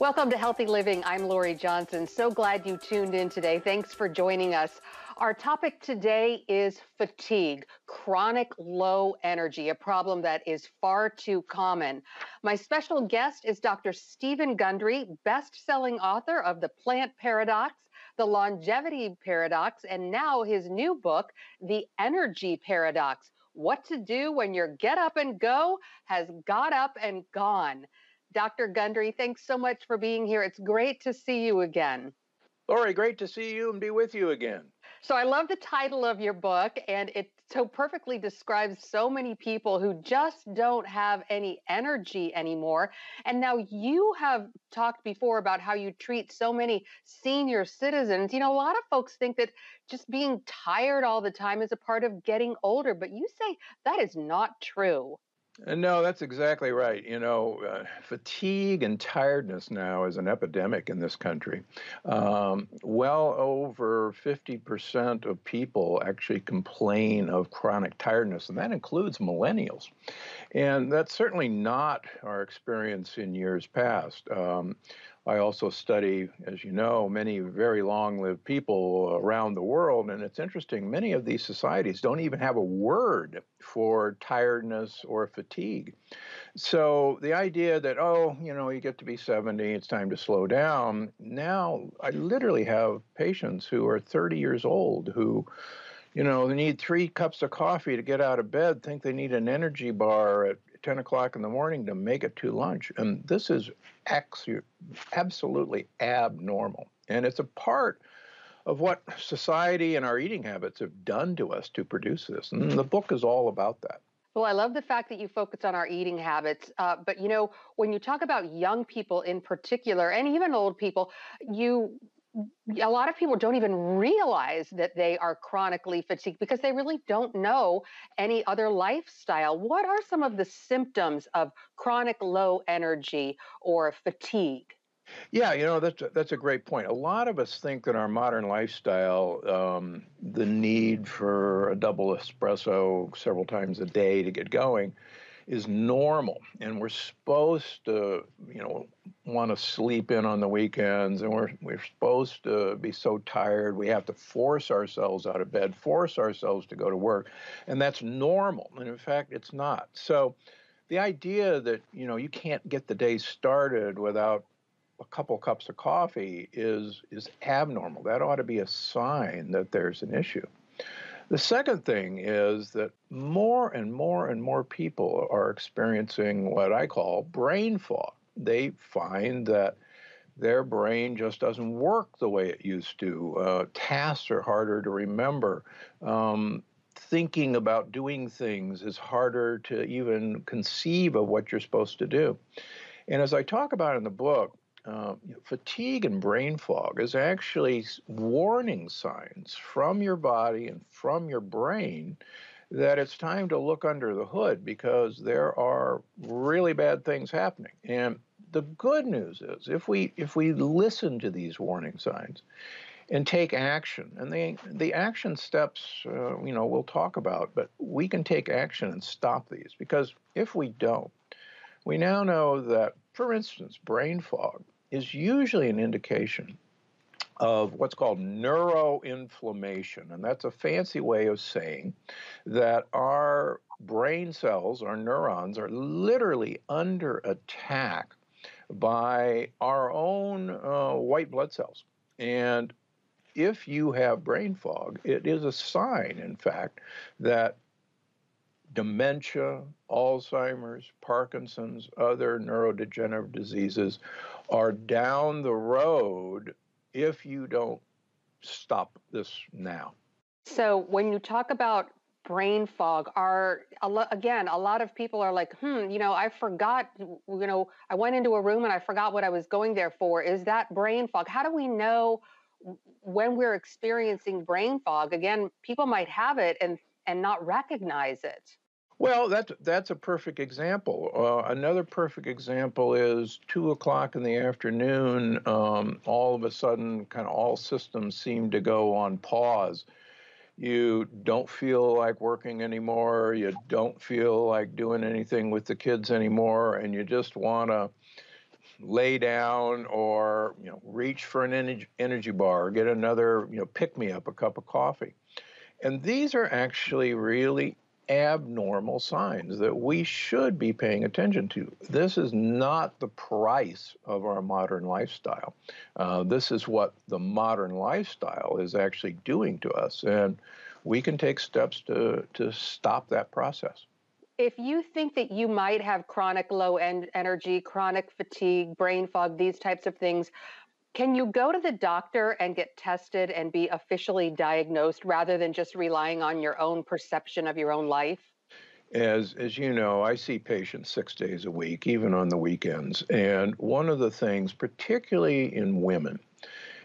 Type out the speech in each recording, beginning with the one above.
Welcome to Healthy Living. I'm Lori Johnson. So glad you tuned in today. Thanks for joining us. Our topic today is fatigue, chronic low energy, a problem that is far too common. My special guest is Dr. Steven Gundry, best-selling author of The Plant Paradox, The Longevity Paradox, and now his new book, The Energy Paradox, What to Do When Your Get Up and Go has got up and gone. Dr. Gundry, thanks so much for being here. It's great to see you again. Lori, great to see you and be with you again. So I love the title of your book, and it so perfectly describes so many people who just don't have any energy anymore. And now you have talked before about how you treat so many senior citizens. You know, a lot of folks think that just being tired all the time is a part of getting older, but you say that is not true. No, that's exactly right. Fatigue and tiredness now is an epidemic in this country. Well over 50% of people actually complain of chronic tiredness, and that includes millennials. And that's certainly not our experience in years past. I also study, as you know, many very long-lived people around the world, and it's interesting, many of these societies don't even have a word for tiredness or fatigue. So the idea that, you get to be 70, it's time to slow down. Now, I literally have patients who are 30 years old who, they need 3 cups of coffee to get out of bed, think they need an energy bar at 10 o'clock in the morning to make it to lunch. And this is absolutely abnormal. And it's a part of what society and our eating habits have done to us to produce this. And the book is all about that. Well, I love the fact that you focus on our eating habits. But, when you talk about young people in particular, and even old people, a lot of people don't even realize that they are chronically fatigued because they really don't know any other lifestyle. What are some of the symptoms of chronic low energy or fatigue? Yeah, that's a great point. A lot of us think that our modern lifestyle, the need for a double espresso several times a day to get going, is normal, and we're supposed to, want to sleep in on the weekends, and we're supposed to be so tired we have to force ourselves out of bed, force ourselves to go to work, and that's normal. And in fact, it's not. So the idea that you can't get the day started without a couple cups of coffee is abnormal. That ought to be a sign that there's an issue. The second thing is that more and more and more people are experiencing what I call brain fog. They find that their brain just doesn't work the way it used to. Tasks are harder to remember. Thinking about doing things is harder to even conceive of what you're supposed to do. And as I talk about in the book, fatigue and brain fog is actually warning signs from your body and from your brain that it's time to look under the hood because there are really bad things happening. And the good news is if we listen to these warning signs and take action, and the action steps, we'll talk about, but we can take action and stop these, because if we don't, we now know that, for instance, brain fog is usually an indication of what's called neuroinflammation. And that's a fancy way of saying that our brain cells, our neurons, are literally under attack by our own white blood cells. And if you have brain fog, it is a sign, in fact, that dementia, Alzheimer's, Parkinson's, other neurodegenerative diseases are down the road if you don't stop this now. So when you talk about brain fog, a lot of people are like, I forgot, I went into a room and I forgot what I was going there for. Is that brain fog? How do we know when we're experiencing brain fog? Again, people might have it and not recognize it. Well, that's a perfect example. Another perfect example is 2 o'clock in the afternoon. All of a sudden, kind of all systems seem to go on pause. You don't feel like working anymore. You don't feel like doing anything with the kids anymore, and you just want to lay down or reach for an energy bar, or get another pick me up, a cup of coffee. And these are actually really abnormal signs that we should be paying attention to. This is not the price of our modern lifestyle. This is what the modern lifestyle is actually doing to us, and we can take steps to stop that process. If you think that you might have chronic low energy, chronic fatigue, brain fog, these types of things, can you go to the doctor and get tested and be officially diagnosed rather than just relying on your own perception of your own life? As you know, I see patients 6 days a week, even on the weekends. And one of the things, particularly in women,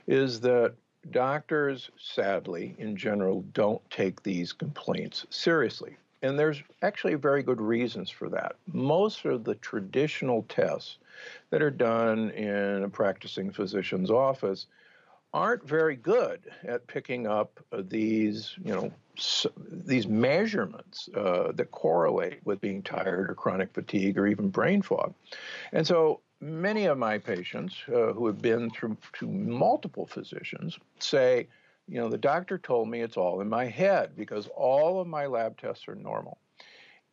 is that doctors, sadly, in general, don't take these complaints seriously. And there's actually very good reasons for that. Most of the traditional tests that are done in a practicing physician's office aren't very good at picking up these measurements that correlate with being tired or chronic fatigue or even brain fog. And so many of my patients who have been through to multiple physicians say, the doctor told me it's all in my head because all of my lab tests are normal.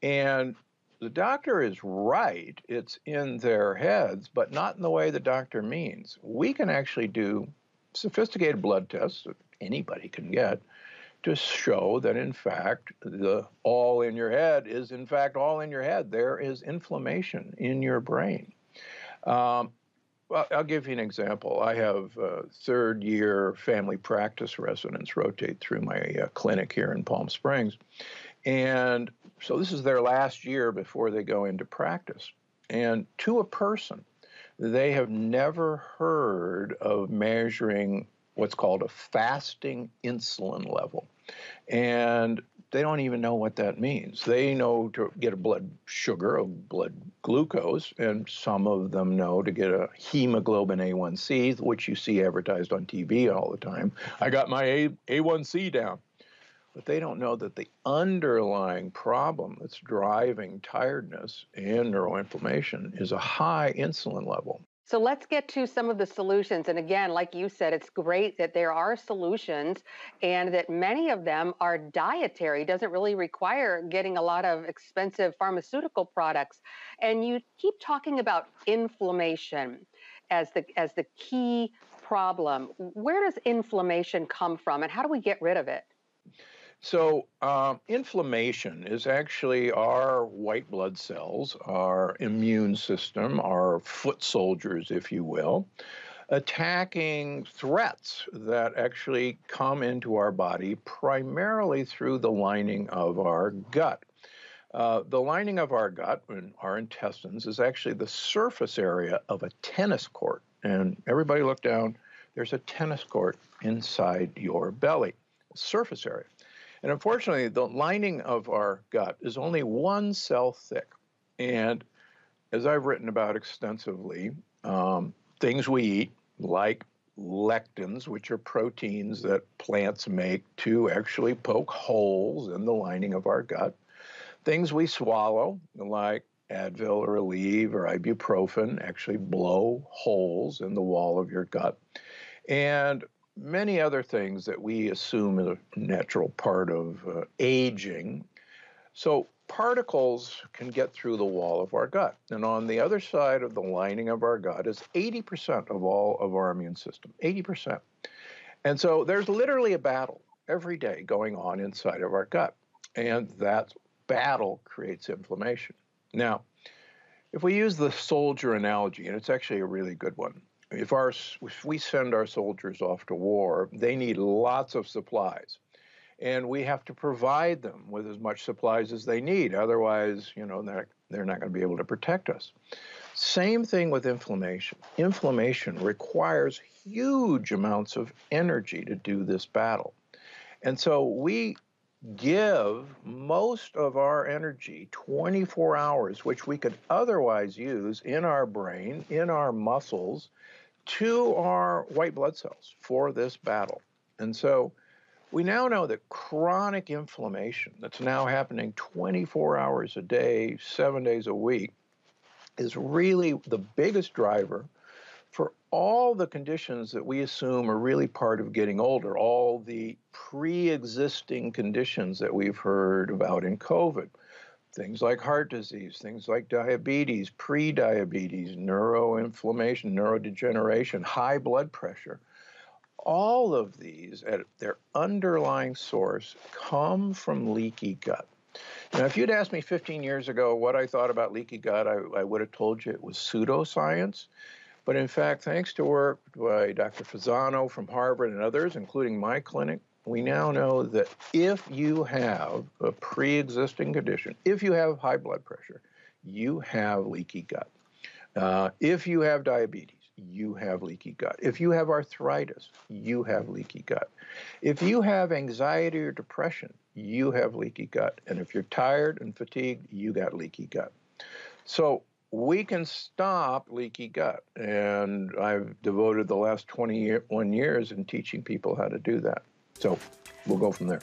And the doctor is right, it's in their heads, but not in the way the doctor means. We can actually do sophisticated blood tests that anybody can get to show that, in fact, the all in your head is, in fact, all in your head. There is inflammation in your brain. Well, I'll give you an example. I have third-year family practice residents rotate through my clinic here in Palm Springs. And so this is their last year before they go into practice. And to a person, they have never heard of measuring what's called a fasting insulin level. And they don't even know what that means. They know to get a blood sugar, a blood glucose, and some of them know to get a hemoglobin A1C, which you see advertised on TV all the time. I got my A1C down. But they don't know that the underlying problem that's driving tiredness and neuroinflammation is a high insulin level. So let's get to some of the solutions. And again, like you said, it's great that there are solutions and that many of them are dietary, doesn't really require getting a lot of expensive pharmaceutical products. And you keep talking about inflammation as the key problem. Where does inflammation come from and how do we get rid of it? So inflammation is actually our white blood cells, our immune system, our foot soldiers, if you will, attacking threats that actually come into our body primarily through the lining of our gut. The lining of our gut, and our intestines, is actually the surface area of a tennis court. And everybody look down, there's a tennis court inside your belly, surface area. And unfortunately, the lining of our gut is only one cell thick. And as I've written about extensively, things we eat, like lectins, which are proteins that plants make to actually poke holes in the lining of our gut, things we swallow, like Advil or Aleve or ibuprofen, actually blow holes in the wall of your gut. And many other things that we assume is a natural part of aging. So particles can get through the wall of our gut. And on the other side of the lining of our gut is 80% of all of our immune system, 80%. And so there's literally a battle every day going on inside of our gut. And that battle creates inflammation. Now, if we use the soldier analogy, and it's actually a really good one, if we send our soldiers off to war, they need lots of supplies. And we have to provide them with as much supplies as they need. Otherwise, they're not going to be able to protect us. Same thing with inflammation. Inflammation requires huge amounts of energy to do this battle. And so we give most of our energy, 24 hours, which we could otherwise use in our brain, in our muscles, to our white blood cells for this battle. And so we now know that chronic inflammation that's now happening 24 hours a day, 7 days a week, is really the biggest driver for all the conditions that we assume are really part of getting older, all the pre-existing conditions that we've heard about in COVID. Things like heart disease, things like diabetes, pre-diabetes, neuroinflammation, neurodegeneration, high blood pressure. All of these, at their underlying source, come from leaky gut. Now, if you'd asked me 15 years ago what I thought about leaky gut, I would have told you it was pseudoscience. But in fact, thanks to work by Dr. Fasano from Harvard and others, including my clinic, we now know that if you have a pre-existing condition, if you have high blood pressure, you have leaky gut. If you have diabetes, you have leaky gut. If you have arthritis, you have leaky gut. If you have anxiety or depression, you have leaky gut. And if you're tired and fatigued, you got leaky gut. So we can stop leaky gut. And I've devoted the last 21 years in teaching people how to do that. So we'll go from there.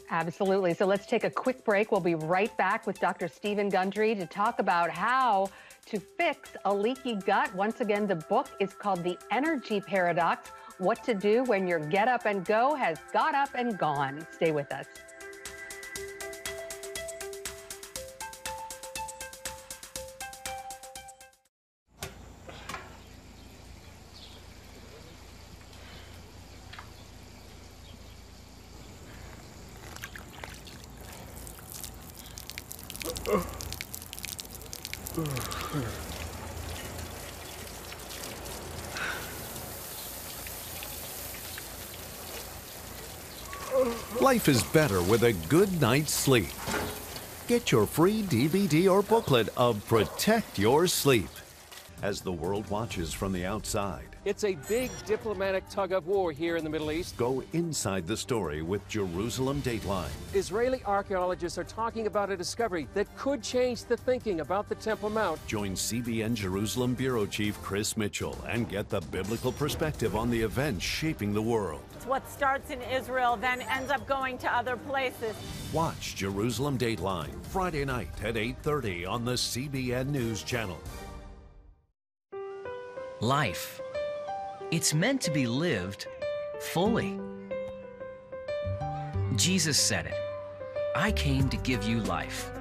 Absolutely. So let's take a quick break. We'll be right back with Dr. Steven Gundry to talk about how to fix a leaky gut. Once again, the book is called The Energy Paradox, What to Do When Your Get Up and Go Has Got Up and Gone. Stay with us. Life is better with a good night's sleep. Get your free DVD or booklet of Protect Your Sleep. As the world watches from the outside, it's a big diplomatic tug-of-war here in the Middle East. Go inside the story with Jerusalem Dateline. Israeli archaeologists are talking about a discovery that could change the thinking about the Temple Mount. Join CBN Jerusalem Bureau Chief Chris Mitchell and get the biblical perspective on the events shaping the world. What starts in Israel then ends up going to other places. Watch Jerusalem Dateline Friday night at 8:30 on the CBN News Channel. Life. It's meant to be lived fully. Jesus said it. I came to give you life.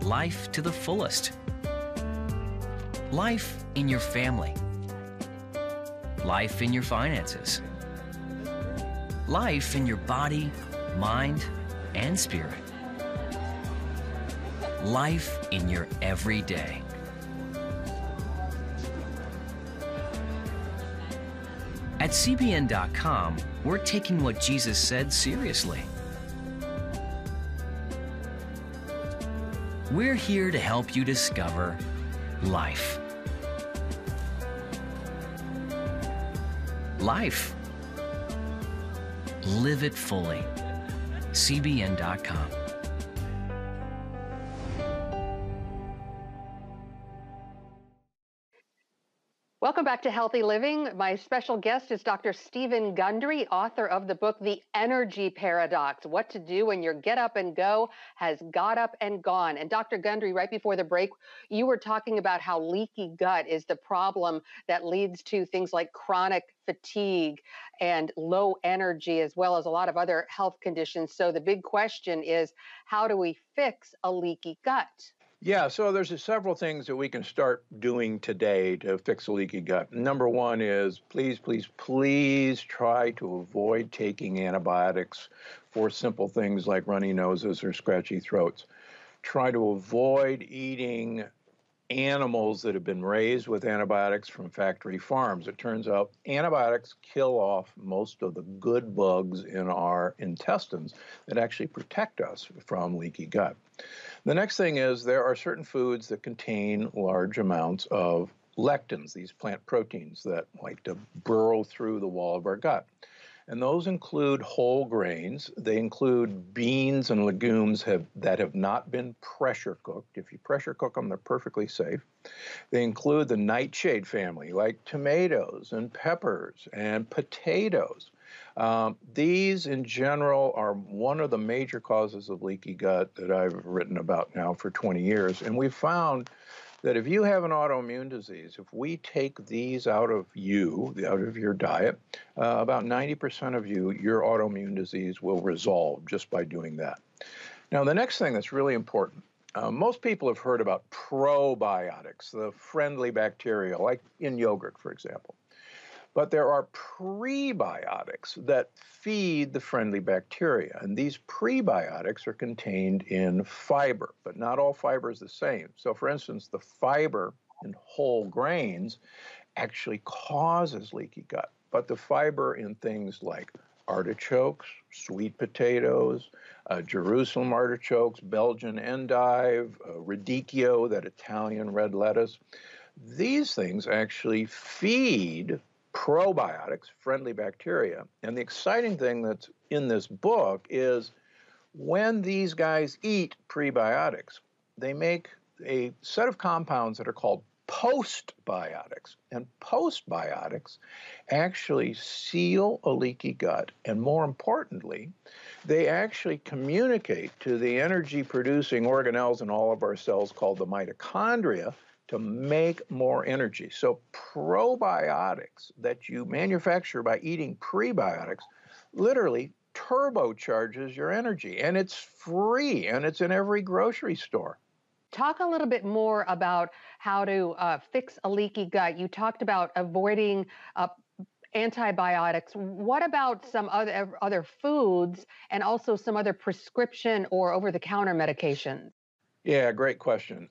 Life to the fullest. Life in your family. Life in your finances. Life in your body, mind, and spirit. Life in your everyday. At CBN.com, we're taking what Jesus said seriously. We're here to help you discover life. Life. Live it fully. CBN.com. Welcome back to Healthy Living. My special guest is Dr. Steven Gundry, author of the book, The Energy Paradox, What to Do When Your Get Up and Go Has Got Up and Gone. And Dr. Gundry, right before the break, you were talking about how leaky gut is the problem that leads to things like chronic fatigue and low energy, as well as a lot of other health conditions. So the big question is, how do we fix a leaky gut? Yeah, so there's several things that we can start doing today to fix a leaky gut. Number one is please, please, please try to avoid taking antibiotics for simple things like runny noses or scratchy throats. Try to avoid eating animals that have been raised with antibiotics from factory farms. It turns out antibiotics kill off most of the good bugs in our intestines that actually protect us from leaky gut. The next thing is there are certain foods that contain large amounts of lectins, these plant proteins that like to burrow through the wall of our gut. And those include whole grains. They include beans and legumes that have not been pressure cooked. If you pressure cook them, they're perfectly safe. They include the nightshade family, like tomatoes and peppers and potatoes. These, in general, are one of the major causes of leaky gut that I've written about now for 20 years. And we've found that if you have an autoimmune disease, if we take these out of you, out of your diet, about 90% of you, your autoimmune disease will resolve just by doing that. Now, the next thing that's really important, most people have heard about probiotics, the friendly bacteria, like in yogurt, for example. But there are prebiotics that feed the friendly bacteria, and these prebiotics are contained in fiber, but not all fiber is the same. So, for instance, the fiber in whole grains actually causes leaky gut, but the fiber in things like artichokes, sweet potatoes, Jerusalem artichokes, Belgian endive, radicchio, that Italian red lettuce, these things actually feed probiotics, friendly bacteria. And the exciting thing that's in this book is when these guys eat prebiotics, they make a set of compounds that are called postbiotics. And postbiotics actually seal a leaky gut. And more importantly, they actually communicate to the energy-producing organelles in all of our cells called the mitochondria to make more energy. So probiotics that you manufacture by eating prebiotics literally turbocharges your energy, and it's free, and it's in every grocery store. Talk a little bit more about how to fix a leaky gut. You talked about avoiding antibiotics. What about some other foods and also some other prescription or over-the-counter medications? Yeah, great question.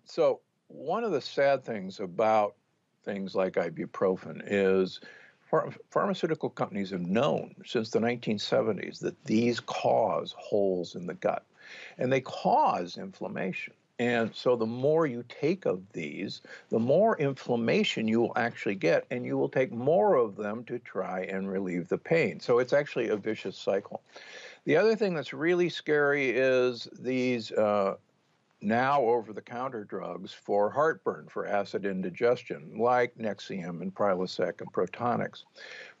So one of the sad things about things like ibuprofen is pharmaceutical companies have known since the 1970s that these cause holes in the gut, and they cause inflammation. And so the more you take of these, the more inflammation you will actually get, and you will take more of them to try and relieve the pain. So it's actually a vicious cycle. The other thing that's really scary is these now over-the-counter drugs for heartburn, for acid indigestion, like Nexium and Prilosec and Protonix.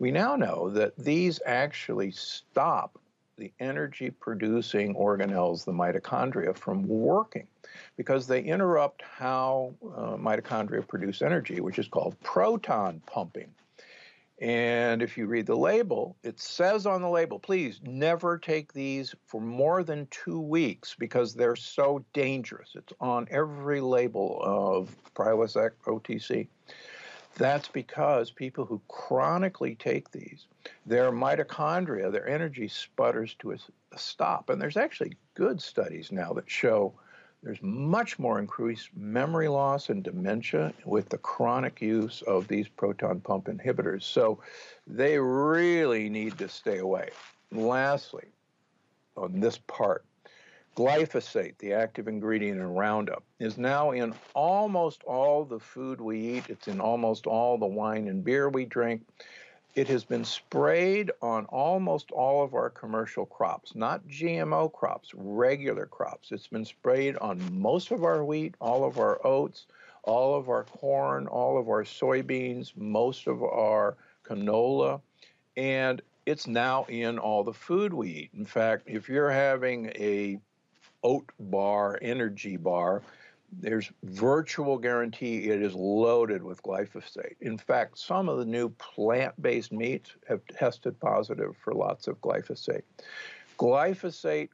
We now know that these actually stop the energy-producing organelles, the mitochondria, from working because they interrupt how mitochondria produce energy, which is called proton pumping. And if you read the label, it says on the label, please never take these for more than 2 weeks because they're so dangerous. It's on every label of Prilosec OTC. That's because people who chronically take these, their mitochondria, their energy sputters to a stop. And there's actually good studies now that show there's much more increased memory loss and dementia with the chronic use of these proton pump inhibitors. So they really need to stay away. And lastly, on this part, glyphosate, the active ingredient in Roundup, is now in almost all the food we eat. It's in almost all the wine and beer we drink. It has been sprayed on almost all of our commercial crops, not GMO crops, regular crops. It's been sprayed on most of our wheat, all of our oats, all of our corn, all of our soybeans, most of our canola, and it's now in all the food we eat. In fact, if you're having a oat bar, energy bar, there's virtual guarantee it is loaded with glyphosate. In fact, some of the new plant-based meats have tested positive for lots of glyphosate. Glyphosate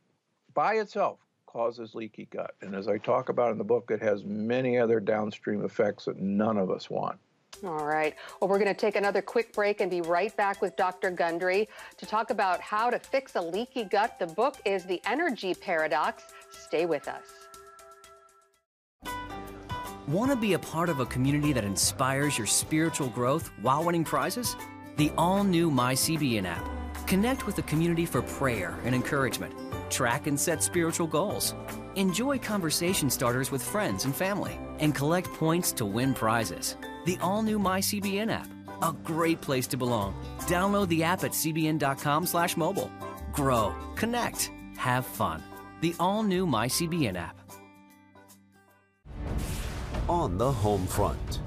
by itself causes leaky gut. And as I talk about in the book, it has many other downstream effects that none of us want. All right. Well, we're going to take another quick break and be right back with Dr. Gundry to talk about how to fix a leaky gut. The book is The Energy Paradox. Stay with us. Want to be a part of a community that inspires your spiritual growth while winning prizes? The all-new CBN app. Connect with the community for prayer and encouragement. Track and set spiritual goals. Enjoy conversation starters with friends and family. And collect points to win prizes. The all-new CBN app. A great place to belong. Download the app at cbn.com/mobile. Grow, connect, have fun. The all-new CBN app. On the home front,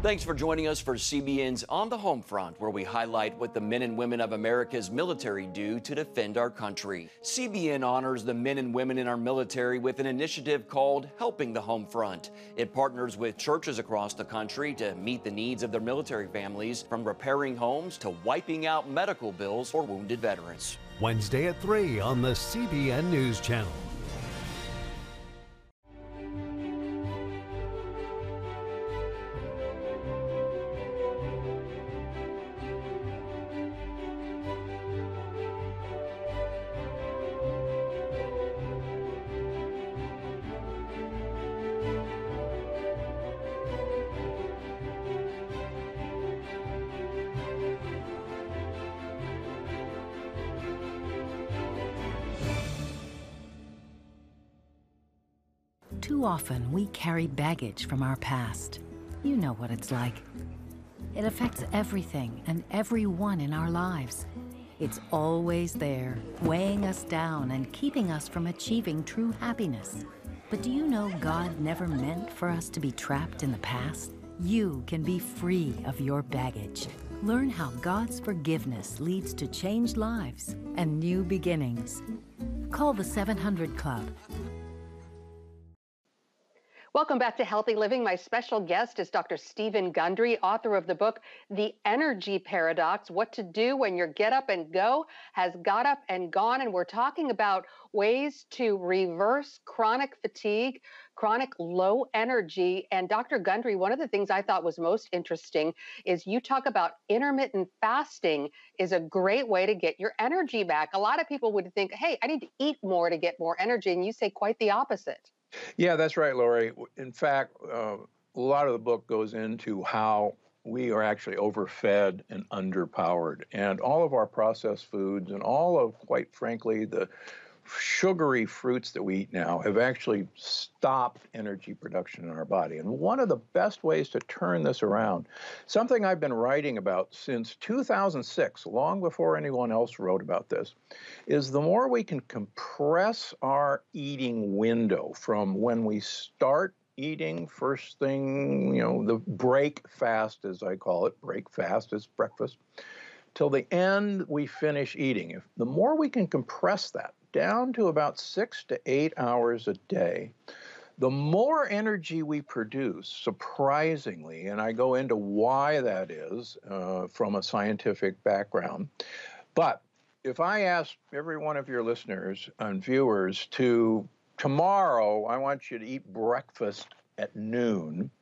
Thanks for joining us for CBN's On the Home Front, where we highlight what the men and women of America's military do to defend our country. CBN honors the men and women in our military with an initiative called Helping the Home Front. It partners with churches across the country to meet the needs of their military families, from repairing homes to wiping out medical bills for wounded veterans. Wednesday at 3 on the CBN News Channel. Too often, we carry baggage from our past. You know what it's like. It affects everything and everyone in our lives. It's always there, weighing us down and keeping us from achieving true happiness. But do you know God never meant for us to be trapped in the past? You can be free of your baggage. Learn how God's forgiveness leads to changed lives and new beginnings. Call the 700 Club. Welcome back to Healthy Living. My special guest is Dr. Steven Gundry, author of the book, The Energy Paradox, What to Do When Your Get Up and Go Has Got Up and Gone. And we're talking about ways to reverse chronic fatigue, chronic low energy. And Dr. Gundry, one of the things I thought was most interesting is you talk about intermittent fasting is a great way to get your energy back. A lot of people would think, hey, I need to eat more to get more energy. And you say quite the opposite. Yeah, that's right, Lori. In fact, a lot of the book goes into how we are actually overfed and underpowered. And all of our processed foods and all of, quite frankly, the sugary fruits that we eat now have actually stopped energy production in our body. And one of the best ways to turn this around, something I've been writing about since 2006, long before anyone else wrote about this, is the more we can compress our eating window from when we start eating first thing, the break fast, as I call it, break fast is breakfast, till the end we finish eating. The more we can compress that down to about 6 to 8 hours a day, the more energy we produce, surprisingly, and I go into why that is from a scientific background. But if I ask every one of your listeners and viewers to, tomorrow, I want you to eat breakfast at noon,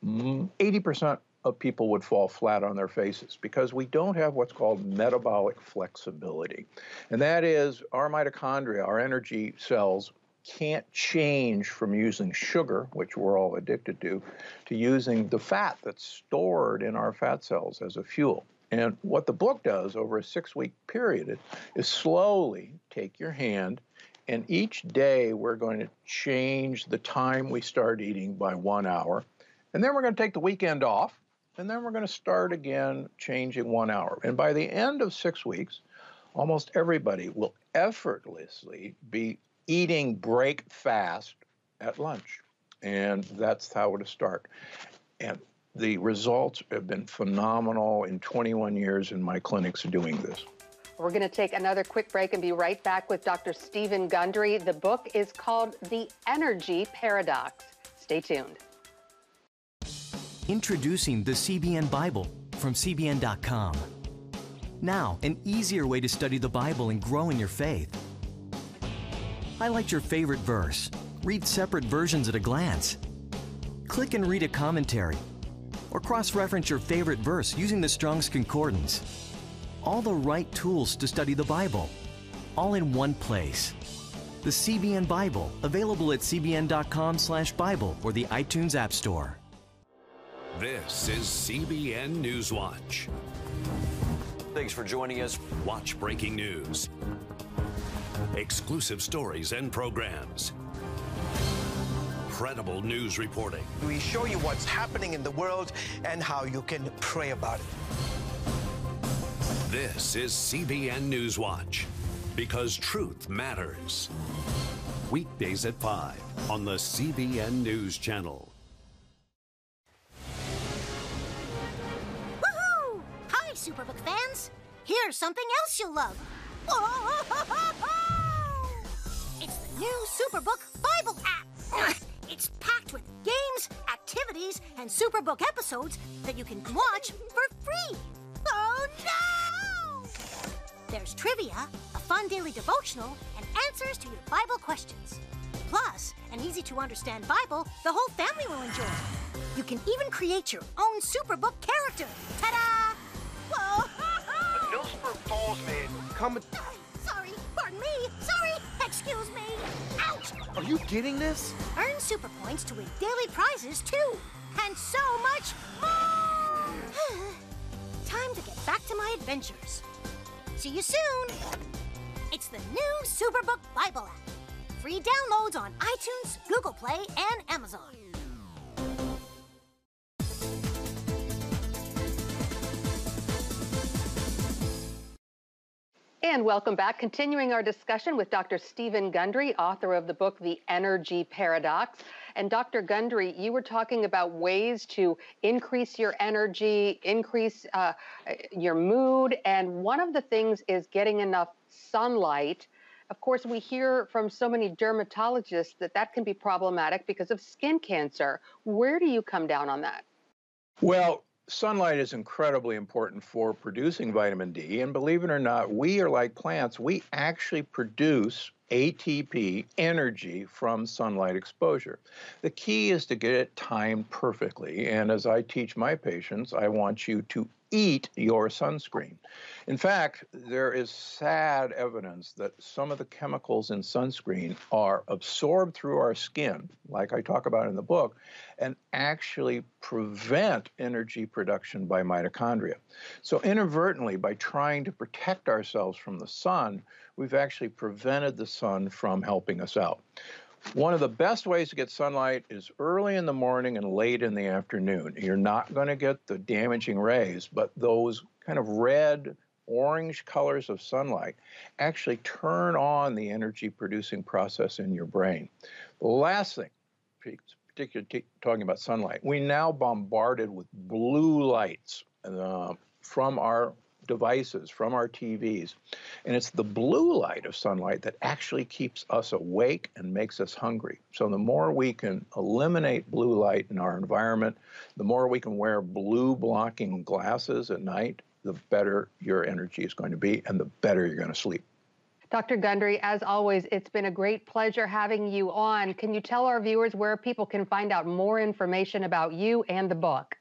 80% of people would fall flat on their faces because we don't have what's called metabolic flexibility. And that is our mitochondria, our energy cells, can't change from using sugar, which we're all addicted to using the fat that's stored in our fat cells as a fuel. And what the book does over a 6-week period is slowly take your hand, and each day we're going to change the time we start eating by 1 hour. And then we're going to take the weekend off. And then we're going to start again, changing 1 hour. And by the end of 6 weeks, almost everybody will effortlessly be eating break fast at lunch. And that's how to start. And the results have been phenomenal in 21 years in my clinics doing this. We're going to take another quick break and be right back with Dr. Steven Gundry. The book is called The Energy Paradox. Stay tuned. Introducing the CBN Bible from CBN.com. Now, an easier way to study the Bible and grow in your faith. Highlight your favorite verse. Read separate versions at a glance. Click and read a commentary. Or cross-reference your favorite verse using the Strong's Concordance. All the right tools to study the Bible, all in one place. The CBN Bible, available at cbn.com/Bible or the iTunes App Store. This is CBN Newswatch. Thanks for joining us. Watch breaking news, exclusive stories and programs, credible news reporting. We show you what's happening in the world and how you can pray about it. This is CBN Newswatch, because truth matters. Weekdays at 5 on the CBN News Channel. Superbook fans. Here's something else you'll love. It's the new Superbook Bible app. It's packed with games, activities, and Superbook episodes that you can watch for free. Oh, no! There's trivia, a fun daily devotional, and answers to your Bible questions. Plus, an easy-to-understand Bible the whole family will enjoy. You can even create your own Superbook character. Ta-da! Whoa! No Super Falls, man. Come with... Sorry, pardon me. Sorry, excuse me. Ouch! Are you getting this? Earn super points to win daily prizes, too. And so much more! Time to get back to my adventures. See you soon. It's the new Superbook Bible app. Free downloads on iTunes, Google Play, and Amazon. And welcome back. Continuing our discussion with Dr. Steven Gundry, author of the book, The Energy Paradox. And Dr. Gundry, you were talking about ways to increase your energy, increase your mood. And one of the things is getting enough sunlight. Of course, we hear from so many dermatologists that that can be problematic because of skin cancer. Where do you come down on that? Well, sunlight is incredibly important for producing vitamin D, and believe it or not, we are like plants. We actually produce ATP, energy, from sunlight exposure. The key is to get it timed perfectly, and as I teach my patients, I want you to eat your sunscreen. In fact, there is sad evidence that some of the chemicals in sunscreen are absorbed through our skin, like I talk about in the book, and actually prevent energy production by mitochondria. So inadvertently, by trying to protect ourselves from the sun, we've actually prevented the sun from helping us out. One of the best ways to get sunlight is early in the morning and late in the afternoon. You're not going to get the damaging rays, but those kind of red, orange colors of sunlight actually turn on the energy-producing process in your brain. The last thing, particularly talking about sunlight, we now bombarded with blue lights from our devices, from our TVs. And it's the blue light of sunlight that actually keeps us awake and makes us hungry. So the more we can eliminate blue light in our environment, the more we can wear blue blocking glasses at night, the better your energy is going to be and the better you're going to sleep. Dr. Gundry, as always, it's been a great pleasure having you on. Can you tell our viewers where people can find out more information about you and the book?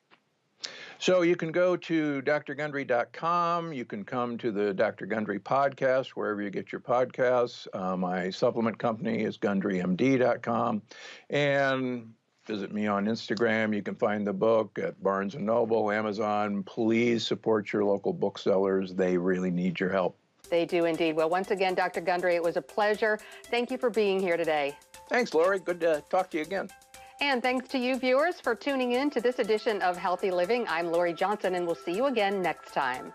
So you can go to drgundry.com. You can come to the Dr. Gundry podcast, wherever you get your podcasts. My supplement company is gundrymd.com. And visit me on Instagram. You can find the book at Barnes & Noble, Amazon. Please support your local booksellers. They really need your help. They do indeed. Well, once again, Dr. Gundry, it was a pleasure. Thank you for being here today. Thanks, Lori. Good to talk to you again. And thanks to you, viewers, for tuning in to this edition of Healthy Living. I'm Lori Johnson, and we'll see you again next time.